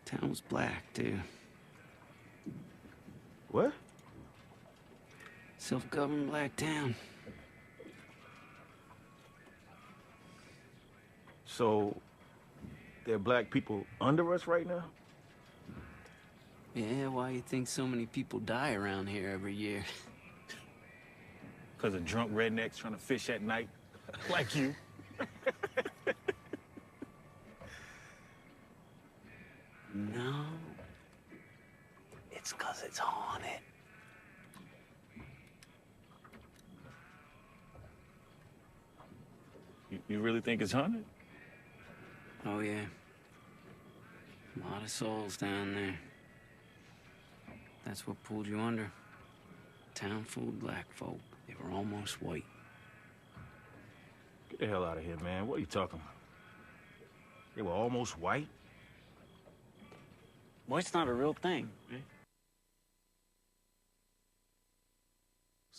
Town was black, too. What? Self-governed black town. So, there are black people under us right now? Yeah, why you think so many people die around here every year? Because of drunk rednecks trying to fish at night, like you. No. It's 'cause it's haunted. You really think it's haunted? Oh, yeah. A lot of souls down there. That's what pulled you under. Town full of black folk. They were almost white. Get the hell out of here, man. What are you talking about? They were almost white? White's not a real thing, right?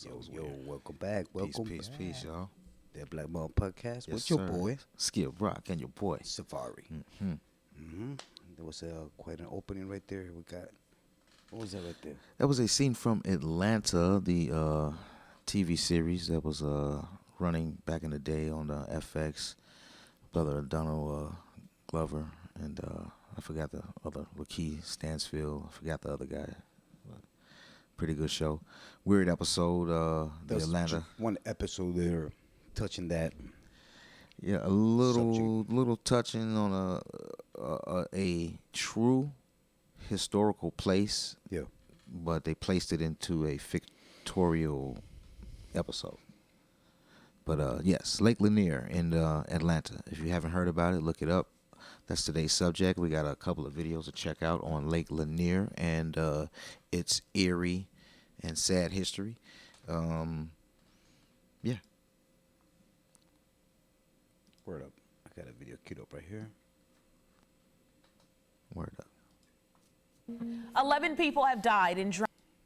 Yo, welcome back. Welcome Peace, back. peace, y'all. That Black Ball Podcast Yes, with your sir. boy, Skip Rock and your boy. Safari. There was quite an opening right there. We got, what was that right there? That was a scene from Atlanta, the TV series that was running back in the day on the FX. Brother Donald Glover and I forgot the other, Lakeith Stansfield. I forgot the other guy. But pretty good show. Weird episode. The There's Atlanta. one episode there touching that. Yeah, a little Subject. little touching on a true historical place, Yeah. but they placed it into a fictorial episode. But yes, Lake Lanier in Atlanta. If you haven't heard about it, look it up. That's today's subject. We got a couple of videos to check out on Lake Lanier and its eerie and sad history. Yeah. Word up. I got a video queued up right here. Word up. 11 people have died in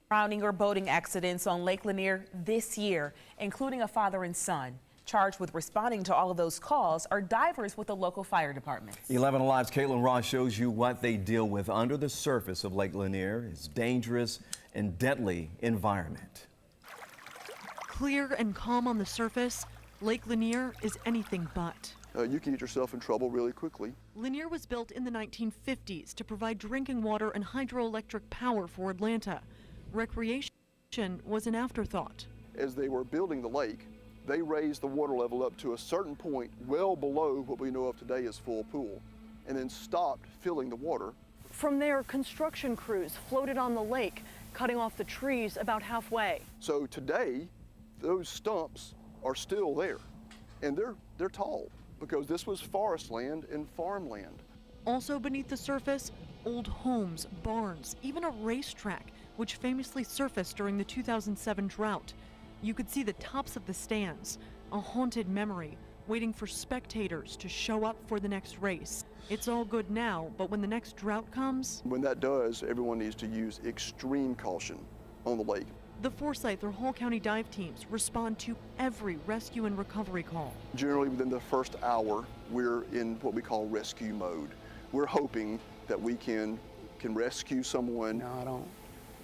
drowning or boating accidents on Lake Lanier this year, including a father and son. Charged with responding to all of those calls are divers with the local fire departments. 11 Alive's Caitlin Ross shows you what they deal with under the surface of Lake Lanier. It's dangerous and deadly environment. Clear and calm on the surface, Lake Lanier is anything but. You can get yourself in trouble really quickly. Lanier was built in the 1950s to provide drinking water and hydroelectric power for Atlanta. Recreation was an afterthought. As they were building the lake, they raised the water level up to a certain point well below what we know of today as full pool, and then stopped filling the water. From there, construction crews floated on the lake, cutting off the trees about halfway. So today, those stumps are still there, and they're tall because this was forest land and farmland. Also beneath the surface, old homes, barns, even a racetrack, which famously surfaced during the 2007 drought. You could see the tops of the stands, a haunted memory, waiting for spectators to show up for the next race. It's all good now, but when the next drought comes... When that does, everyone needs to use extreme caution on the lake. The Forsyth or Hall County dive teams respond to every rescue and recovery call. Generally within the first hour, we're in what we call rescue mode. We're hoping that we can rescue someone. No, I don't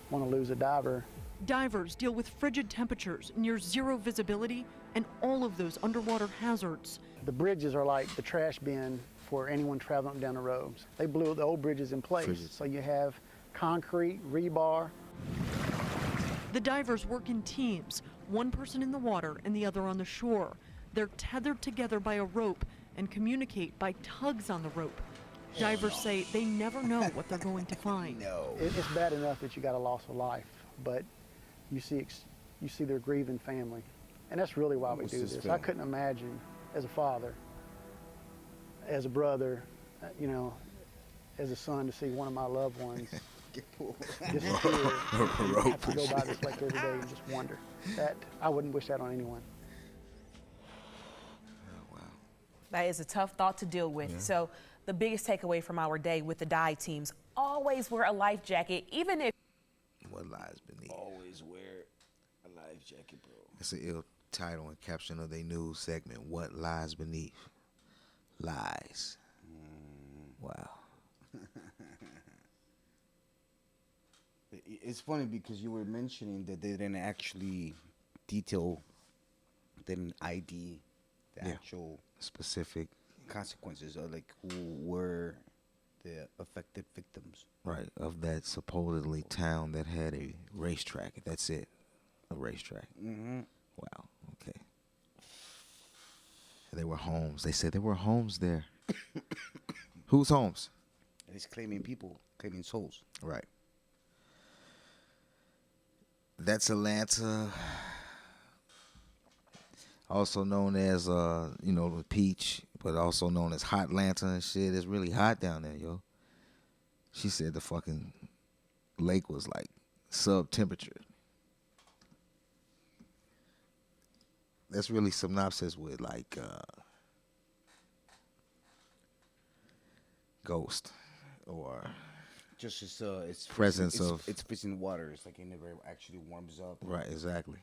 want to lose a diver. Divers deal with frigid temperatures, near zero visibility, and all of those underwater hazards. The bridges are like the trash bin for anyone traveling down the roads. They blew the old bridges in place, so you have concrete, rebar. The divers work in teams, one person in the water and the other on the shore. They're tethered together by a rope and communicate by tugs on the rope. Divers say they never know what they're going to find. It's bad enough that you got a loss of life, but you see their grieving family. And that's really why we do this. I couldn't imagine as a father, as a brother, as a son to see one of my loved ones disappear. I have to go by this lake every day and just wonder. That I wouldn't wish that on anyone. That is a tough thought to deal with. Yeah. So the biggest takeaway from our day with the dive teams, always wear a life jacket, even if... What lies beneath? Always wear a life jacket, bro. It's an ill title and caption of their news segment. What lies beneath? Lies. Wow. It's funny because you were mentioning that they didn't actually detail, they didn't ID the actual specific consequences of like who were the affected victims. Right, of that supposedly town that had a racetrack. That's it, a racetrack. Mm-hmm. Wow, okay. There were homes. They said there were homes there. Whose homes? It's claiming people, claiming souls. Right. That's Atlanta, also known as the Peach, but also known as Hot Atlanta and shit. It's really hot down there, yo. She said the fucking lake was like sub-temperature. That's really synopsis with like ghost or Just it's presence of it's freezing water. It's like it never actually warms up. Right, exactly.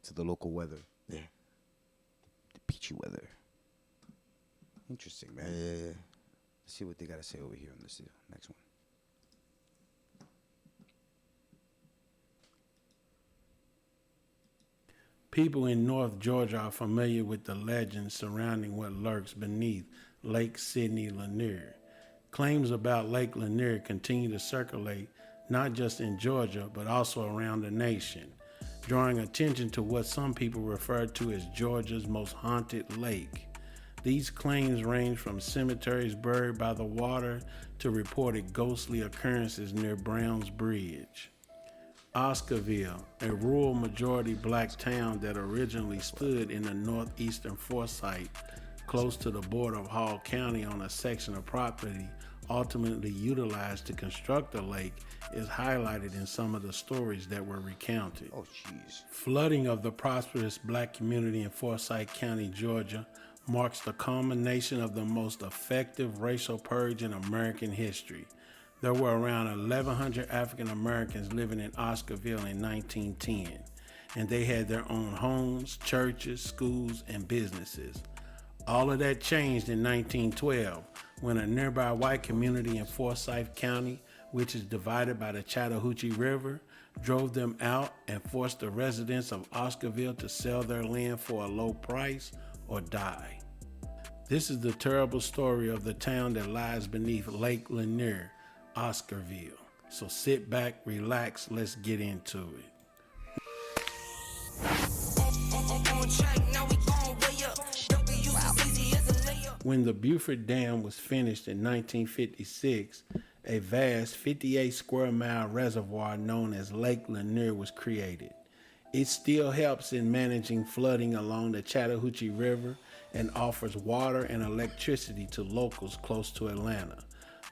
To the local weather. Yeah. The peachy weather. Interesting, man. Yeah. Let's see what they gotta say over here on this next one. People in North Georgia are familiar with the legends surrounding what lurks beneath Lake Lanier. Claims about Lake Lanier continue to circulate not just in Georgia, but also around the nation, drawing attention to what some people refer to as Georgia's most haunted lake. These claims range from cemeteries buried by the water to reported ghostly occurrences near Brown's Bridge. Oscarville, a rural majority black town that originally stood in the northeastern Forsyth, close to the border of Hall County on a section of property ultimately utilized to construct the lake, is highlighted in some of the stories that were recounted. Oh, jeez. Flooding of the prosperous black community in Forsyth County, Georgia, marks the culmination of the most effective racial purge in American history. There were around 1,100 African Americans living in Oscarville in 1910, and they had their own homes, churches, schools, and businesses. All of that changed in 1912 when a nearby white community in Forsyth County, which is divided by the Chattahoochee River, drove them out and forced the residents of Oscarville to sell their land for a low price or die. This is the terrible story of the town that lies beneath Lake Lanier, Oscarville. So sit back, relax, let's get into it. When the Beaufort Dam was finished in 1956, a vast 58 square mile reservoir known as Lake Lanier was created. It still helps in managing flooding along the Chattahoochee River and offers water and electricity to locals close to Atlanta.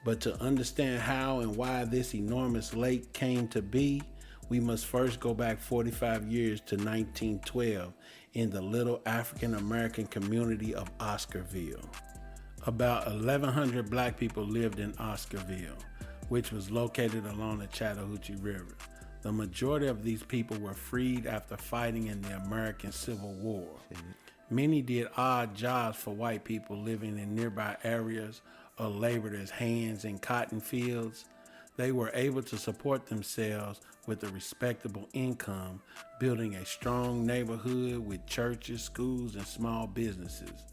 But to understand how and why this enormous lake came to be, we must first go back 45 years to 1912 in the little African American community of Oscarville. About 1,100 black people lived in Oscarville, which was located along the Chattahoochee River. The majority of these people were freed after fighting in the American Civil War. Many did odd jobs for white people living in nearby areas or labored as hands in cotton fields. They were able to support themselves with a respectable income, building a strong neighborhood with churches, schools, and small businesses.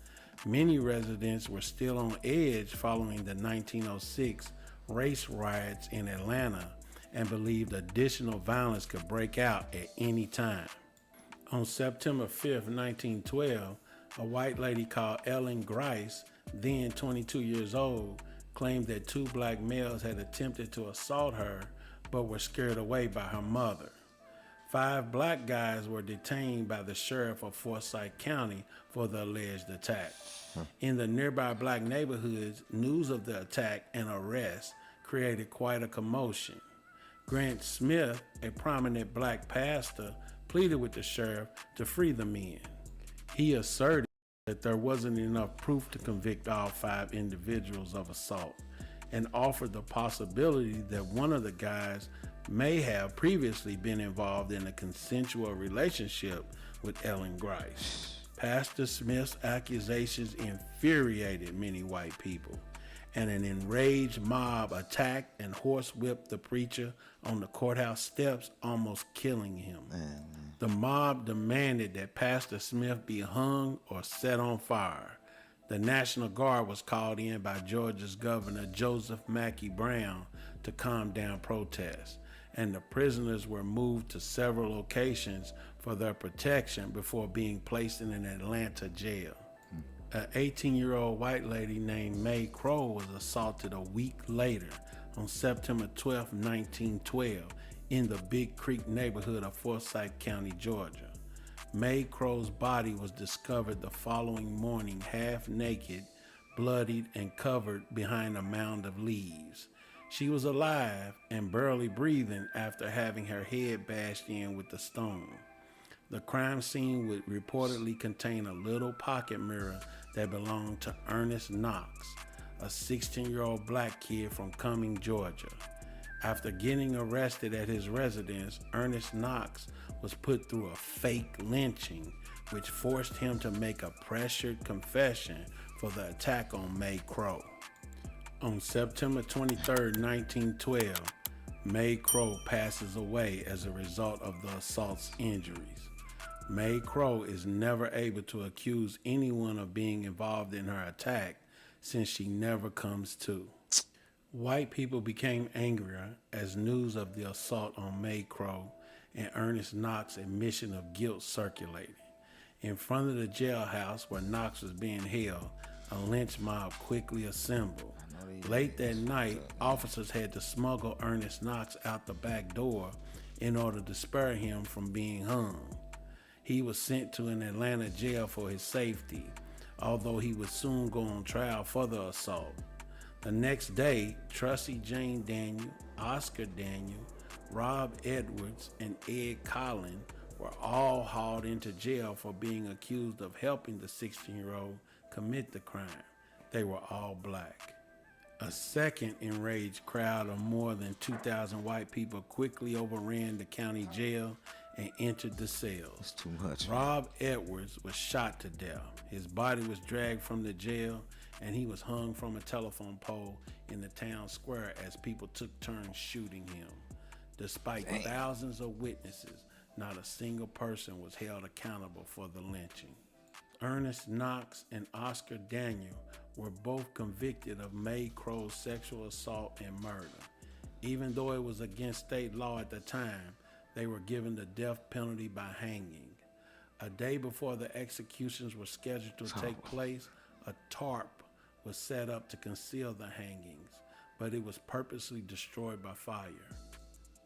Many residents were still on edge following the 1906 race riots in Atlanta and believed additional violence could break out at any time. On September 5th, 1912, a white lady called Ellen Grice, then 22 years old, claimed that two black males had attempted to assault her but were scared away by her mother. 5 black guys were detained by the sheriff of Forsyth County for the alleged attack. In the nearby black neighborhoods, news of the attack and arrest created quite a commotion. Grant Smith, a prominent black pastor, pleaded with the sheriff to free the men. He asserted that there wasn't enough proof to convict all 5 individuals of assault and offered the possibility that one of the guys may have previously been involved in a consensual relationship with Ellen Grice. Pastor Smith's accusations infuriated many white people, and an enraged mob attacked and horsewhipped the preacher on the courthouse steps, almost killing him. The mob demanded that Pastor Smith be hung or set on fire. The National Guard was called in by Georgia's Governor Joseph Mackey Brown to calm down protests, and the prisoners were moved to several locations for their protection before being placed in an Atlanta jail. An 18-year-old white lady named Mae Crow was assaulted a week later on September 12, 1912, in the Big Creek neighborhood of Forsyth County, Georgia. Mae Crow's body was discovered the following morning, half naked, bloodied, and covered behind a mound of leaves. She was alive and barely breathing after having her head bashed in with a stone. The crime scene would reportedly contain a little pocket mirror that belonged to Ernest Knox, a 16-year-old black kid from Cumming, Georgia. After getting arrested at his residence, Ernest Knox was put through a fake lynching, which forced him to make a pressured confession for the attack on Mae Crow. On September 23, 1912, Mae Crow passes away as a result of the assault's injuries. Mae Crow is never able to accuse anyone of being involved in her attack since she never comes to. White people became angrier as news of the assault on Mae Crow and Ernest Knox's admission of guilt circulated. In front of the jailhouse where Knox was being held, a lynch mob quickly assembled. Late that night, officers had to smuggle Ernest Knox out the back door in order to spare him from being hung. He was sent to an Atlanta jail for his safety, although he would soon go on trial for the assault. The next day, Trusty Jane Daniel, Oscar Daniel, Rob Edwards, and Ed Collin were all hauled into jail for being accused of helping the 16-year-old commit the crime. They were all black. A second enraged crowd of more than 2,000 white people quickly overran the county jail and entered the cells. It's too much. Rob Edwards was shot to death. His body was dragged from the jail, and he was hung from a telephone pole in the town square as people took turns shooting him. Despite thousands of witnesses, not a single person was held accountable for the lynching. Ernest Knox and Oscar Daniel were both convicted of Mae Crow's sexual assault and murder. Even though it was against state law at the time, they were given the death penalty by hanging. A day before the executions were scheduled to take place, a tarp was set up to conceal the hangings, but it was purposely destroyed by fire.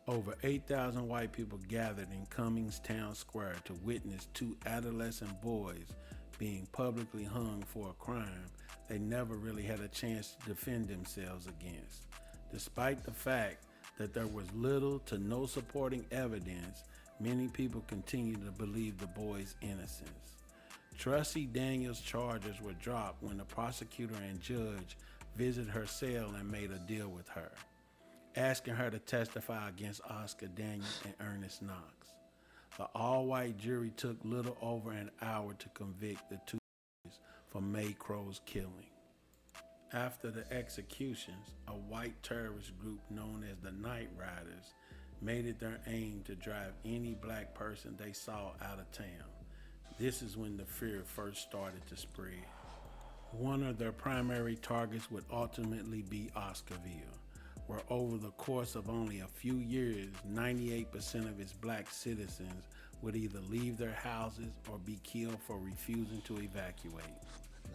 Over 8,000 white people gathered in Cummings Town Square to witness two adolescent boys being publicly hung for a crime they never really had a chance to defend themselves against. Despite the fact that there was little to no supporting evidence, many people continued to believe the boys' innocence. Trusty Daniels' charges were dropped when the prosecutor and judge visited her cell and made a deal with her, asking her to testify against Oscar Daniel and Ernest Knox. The all-white jury took little over an hour to convict the two boys for Mae Crow's killing. After the executions, a white terrorist group known as the Night Riders made it their aim to drive any black person they saw out of town. This is when the fear first started to spread. One of their primary targets would ultimately be Oscarville, where over the course of only a few years, 98% of its black citizens would either leave their houses or be killed for refusing to evacuate.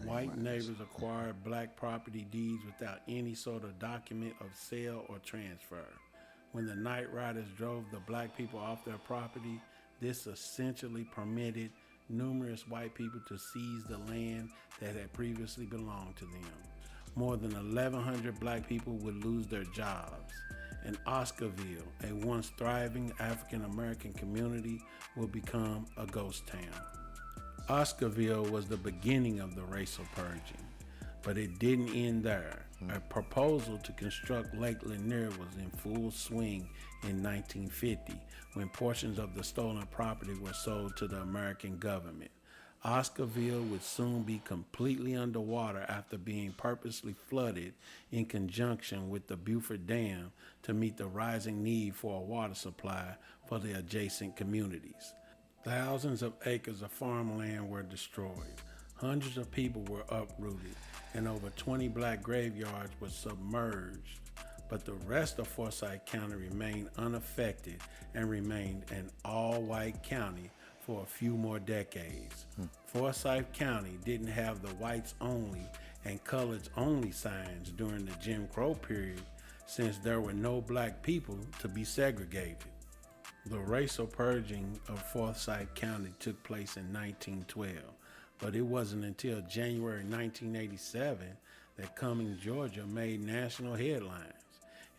White neighbors acquired black property deeds without any sort of document of sale or transfer. When the Night Riders drove the black people off their property, this essentially permitted numerous white people to seize the land that had previously belonged to them. More than 1,100 black people would lose their jobs, and Oscarville, a once thriving African-American community, would become a ghost town. Oscarville was the beginning of the racial purging, but it didn't end there. A proposal to construct Lake Lanier was in full swing in 1950 when portions of the stolen property were sold to the American government. Oscarville would soon be completely underwater after being purposely flooded in conjunction with the Beaufort Dam to meet the rising need for a water supply for the adjacent communities. Thousands of acres of farmland were destroyed. Hundreds of people were uprooted, and over 20 black graveyards were submerged. But the rest of Forsyth County remained unaffected and remained an all-white county for a few more decades. Forsyth County didn't have the whites only and coloreds only signs during the Jim Crow period, since there were no black people to be segregated. The racial purging of Forsyth County took place in 1912, but it wasn't until January 1987 that Cumming, Georgia made national headlines.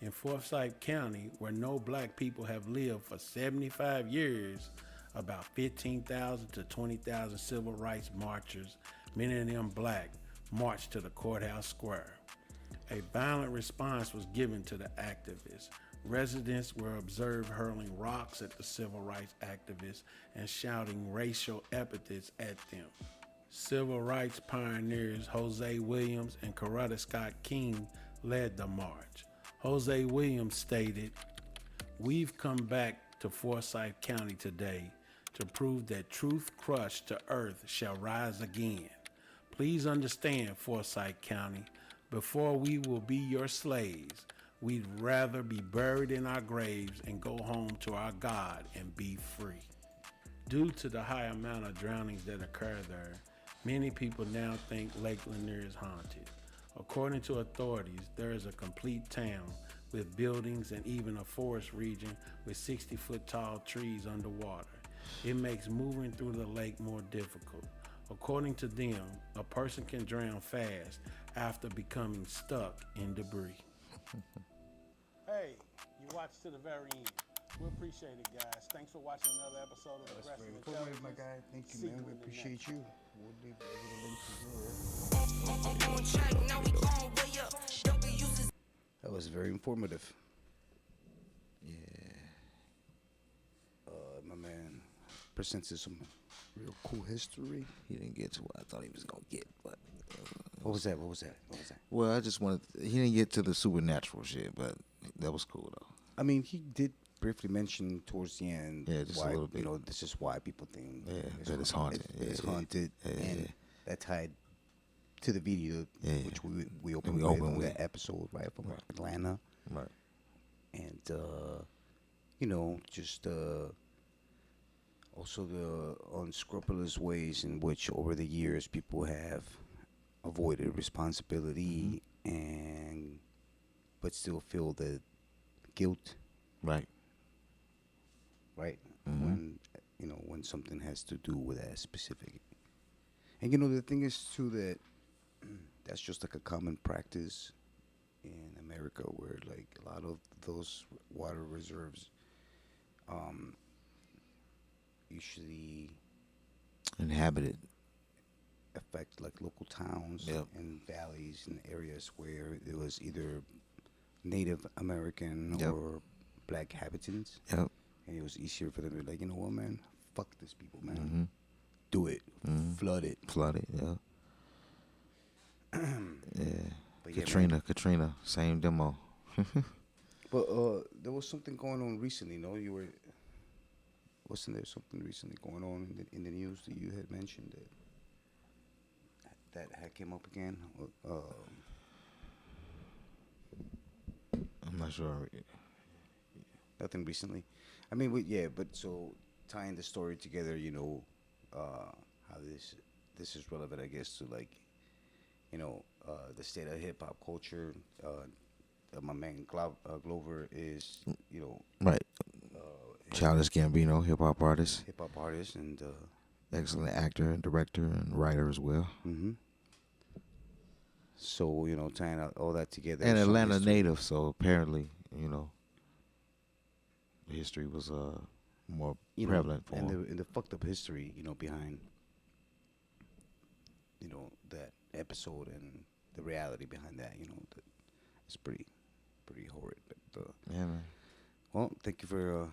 In Forsyth County, where no black people have lived for 75 years, about 15,000 to 20,000 civil rights marchers, many of them black, marched to the courthouse square. A violent response was given to the activists. Residents were observed hurling rocks at the civil rights activists and shouting racial epithets at them. Civil rights pioneers Jose Williams and Coretta Scott King led the march. Jose Williams stated, "We've come back to Forsyth County today to prove that truth crushed to earth shall rise again. Please understand, Forsyth County, before we will be your slaves, we'd rather be buried in our graves and go home to our God and be free." Due to the high amount of drownings that occur there, many people now think Lake Lanier is haunted. According to authorities, there is a complete town with buildings and even a forest region with 60-foot tall trees underwater. It makes moving through the lake more difficult. According to them, a person can drown fast after becoming stuck in debris. Hey, you watched to the very end. We appreciate it, guys. Thanks for watching another episode of The Rest of Intelligence. My guy. Thank you, man. We appreciate you. We'll leave the link to yours. That was very informative. Yeah. My man presented some real cool history. He didn't get to what I thought he was gonna get, but What was that? well, I just wanted. He didn't get to the supernatural shit, but that was cool though. I mean, he did briefly mention towards the end just why, a little bit. you know, this is why people think that it's haunted. It's haunted, and that tied to the video, which we opened with that episode, right, from Atlanta. Right. And, you know, just also the unscrupulous ways in which over the years people have avoided responsibility but still feel the guilt. Right. When something has to do with that specific. And, the thing is, too, that that's just like a common practice in America where, like, a lot of those water reserves usually inhabited affect, like, local towns and valleys and areas where it was either Native American or black habitants. Yep. And it was easier for them to be like, you know what, man? Fuck these people, man. Do it. Flood it. Yeah. Yeah. But Katrina, same demo. But there was something going on recently, no? Wasn't there something recently going on in the news that you had mentioned that had came up again? I'm not sure. Nothing recently. I mean, but so tying the story together, how this is relevant, I guess, to, like, the state of hip hop culture. My man Glover is, right. Childish Gambino, hip hop artist. And excellent actor and director and writer as well. Mm-hmm. So, tying out all that together. And Atlanta native, so apparently, the history was more prevalent for him. And the fucked up history, behind, that episode and the reality behind that, it's pretty horrid. But yeah, man. Well, thank you for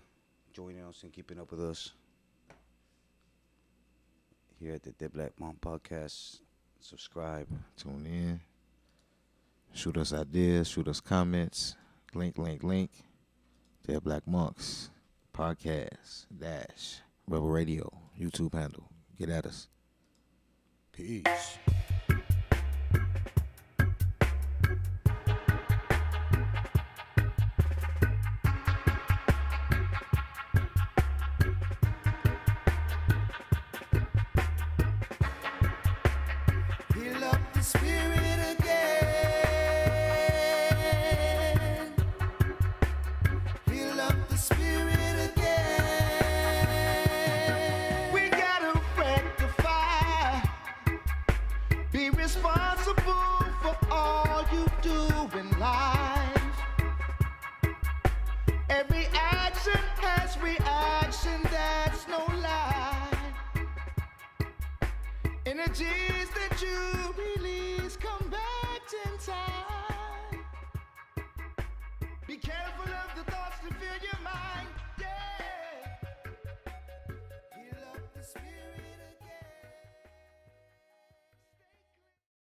joining us and keeping up with us here at the Dead Black Monk Podcast. Subscribe. Tune in. Shoot us ideas. Shoot us comments. Link. Dead Black Monks Podcast - Rebel Radio YouTube handle. Get at us. Peace. Heal up the spirit again. Heal up the spirit again. We gotta rectify. Be responsible for all you do in life. Every action has reaction, that's no lie. Energies that you release come back in time. Be careful of the thoughts that fill your mind. Yeah.